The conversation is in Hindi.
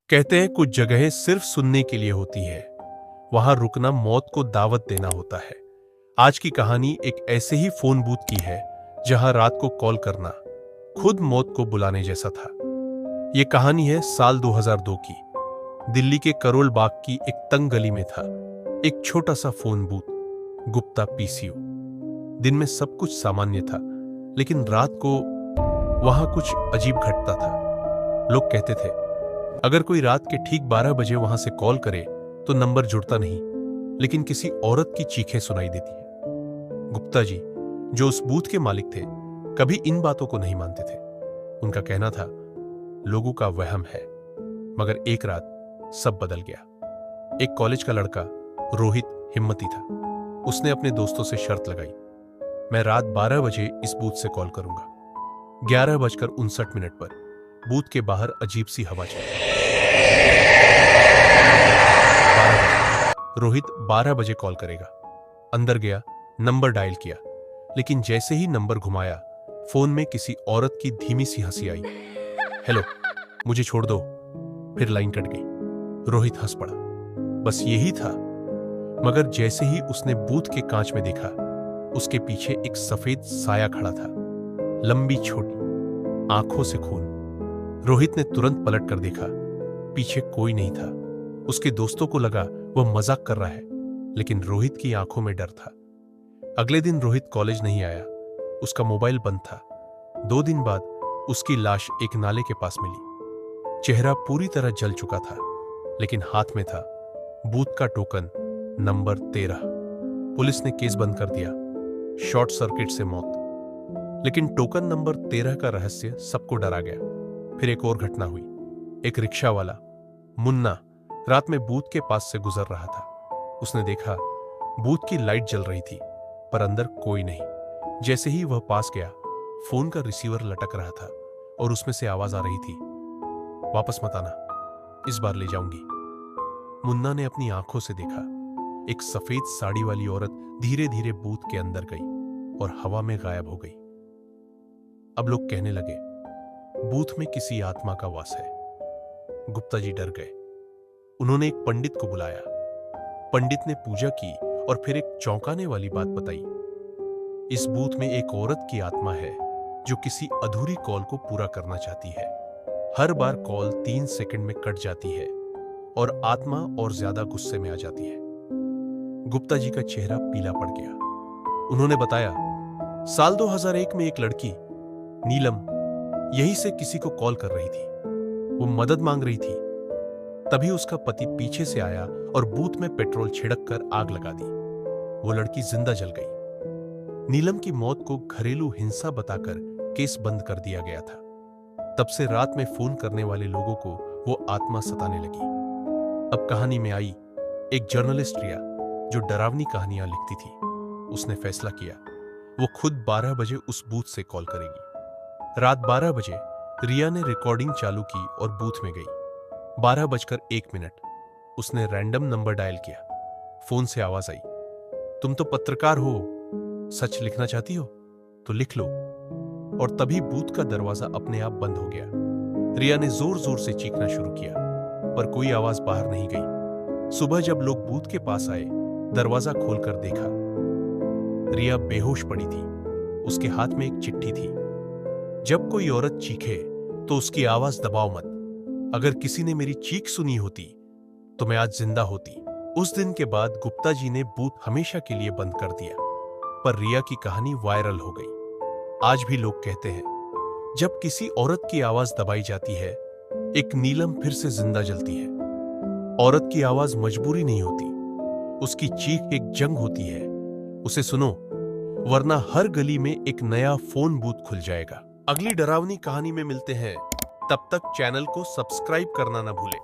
कहते हैं कुछ जगहें सिर्फ सुनने के लिए होती है, वहां रुकना मौत को दावत देना होता है। आज की कहानी एक ऐसे ही फोन बूथ की है जहां रात को कॉल करना खुद मौत को बुलाने जैसा था। यह कहानी है साल 2002 की। दिल्ली के करोल बाग की एक तंग गली में था एक छोटा सा फोन बूथ, गुप्ता पीसीओ। दिन में सब कुछ सामान्य था, लेकिन रात को वहां कुछ अजीब घटता था। लोग कहते थे अगर कोई रात के ठीक 12 बजे वहां से कॉल करे तो नंबर जुड़ता नहीं, लेकिन किसी औरत की चीखें सुनाई देती है। गुप्ता जी, जो उस बूथ के मालिक थे, कभी इन बातों को नहीं मानते थे। उनका कहना था लोगों का वहम है। मगर एक रात सब बदल गया। एक कॉलेज का लड़का रोहित हिम्मती था। उसने अपने दोस्तों से शर्त लगाई, मैं रात 12 बजे इस बूथ से कॉल करूंगा। 11:59 पर बूथ के बाहर अजीब सी हवा चली। 12 बजे रोहित 12 बजे कॉल करेगा। अंदर गया, नंबर डायल किया, लेकिन जैसे ही नंबर घुमाया, फोन में किसी औरत की धीमी सी हंसी आई। हेलो, मुझे छोड़ दो। फिर लाइन कट गई। रोहित हंस पड़ा, बस यही था। मगर जैसे ही उसने बूथ के कांच में देखा, उसके पीछे एक सफेद साया खड़ा था, लंबी छोटी, आंखों से खून। रोहित ने तुरंत पलट कर देखा, पीछे कोई नहीं था। उसके दोस्तों को लगा वह मजाक कर रहा है, लेकिन रोहित की आंखों में डर था। अगले दिन रोहित कॉलेज नहीं आया। उसका मोबाइल बंद था। 2 दिन बाद उसकी लाश एक नाले के पास मिली। चेहरा पूरी तरह जल चुका था, लेकिन हाथ में था बूथ का टोकन नंबर 13। पुलिस ने केस बंद कर दिया, शॉर्ट सर्किट से मौत। लेकिन टोकन नंबर 13 का रहस्य सबको डरा गया। फिर एक और घटना हुई। एक रिक्शा वाला मुन्ना रात में बूथ के पास से गुजर रहा था। उसने देखा बूथ की लाइट जल रही थी, पर अंदर कोई नहीं। जैसे ही वह पास गया, फोन का रिसीवर लटक रहा था और उसमें से आवाज आ रही थी, वापस मत आना, इस बार ले जाऊंगी। मुन्ना ने अपनी आंखों से देखा, एक सफेद साड़ी वाली औरत धीरे धीरे बूथ के अंदर गई और हवा में गायब हो गई। अब लोग कहने लगे बूथ में किसी आत्मा का वास है। गुप्ता जी डर गए। उन्होंने एक पंडित को बुलाया। पंडित ने पूजा की और फिर एक चौंकाने वाली बात बताई। इस बूथ में एक औरत की आत्मा है जो किसी अधूरी कॉल को पूरा करना चाहती है। हर बार कॉल 3 सेकंड में कट जाती है और आत्मा और ज्यादा गुस्से में आ जाती है। गुप्ता जी का चेहरा पीला पड़ गया। उन्होंने बताया, साल 2001 में एक लड़की नीलम यहीं से किसी को कॉल कर रही थी। वो मदद मांग रही थी। तभी उसका पति पीछे से आया और बूथ में पेट्रोल छिड़क कर आग लगा दी। वो लड़की जिंदा जल गई। नीलम की मौत को घरेलू हिंसा बताकर केस बंद कर दिया गया था। तब से रात में फोन करने वाले लोगों को वो आत्मा सताने लगी। अब कहानी में आई एक जर्नलिस्ट रिया, जो डरावनी कहानियां लिखती थी। उसने फैसला किया वो खुद 12 बजे उस बूथ से कॉल करेगी। रात 12 बजे रिया ने रिकॉर्डिंग चालू की और बूथ में गई। 12:01 उसने रैंडम नंबर डायल किया। फोन से आवाज आई, तुम तो पत्रकार हो, सच लिखना चाहती हो तो लिख लो। और तभी बूथ का दरवाजा अपने आप बंद हो गया। रिया ने जोर जोर से चीखना शुरू किया, पर कोई आवाज बाहर नहीं गई। सुबह जब लोग बूथ के पास आए, दरवाजा खोलकर देखा, रिया बेहोश पड़ी थी। उसके हाथ में एक चिट्ठी थी, जब कोई औरत चीखे तो उसकी आवाज दबाओ मत। अगर किसी ने मेरी चीख सुनी होती तो मैं आज जिंदा होती। उस दिन के बाद गुप्ता जी ने बूथ हमेशा के लिए बंद कर दिया, पर रिया की कहानी वायरल हो गई। आज भी लोग कहते हैं जब किसी औरत की आवाज दबाई जाती है, एक नीलम फिर से जिंदा जलती है। औरत की आवाज मजबूरी नहीं होती, उसकी चीख एक जंग होती है। उसे सुनो, वरना हर गली में एक नया फोन बूथ खुल जाएगा। अगली डरावनी कहानी में मिलते हैं। तब तक चैनल को सब्सक्राइब करना ना भूलें।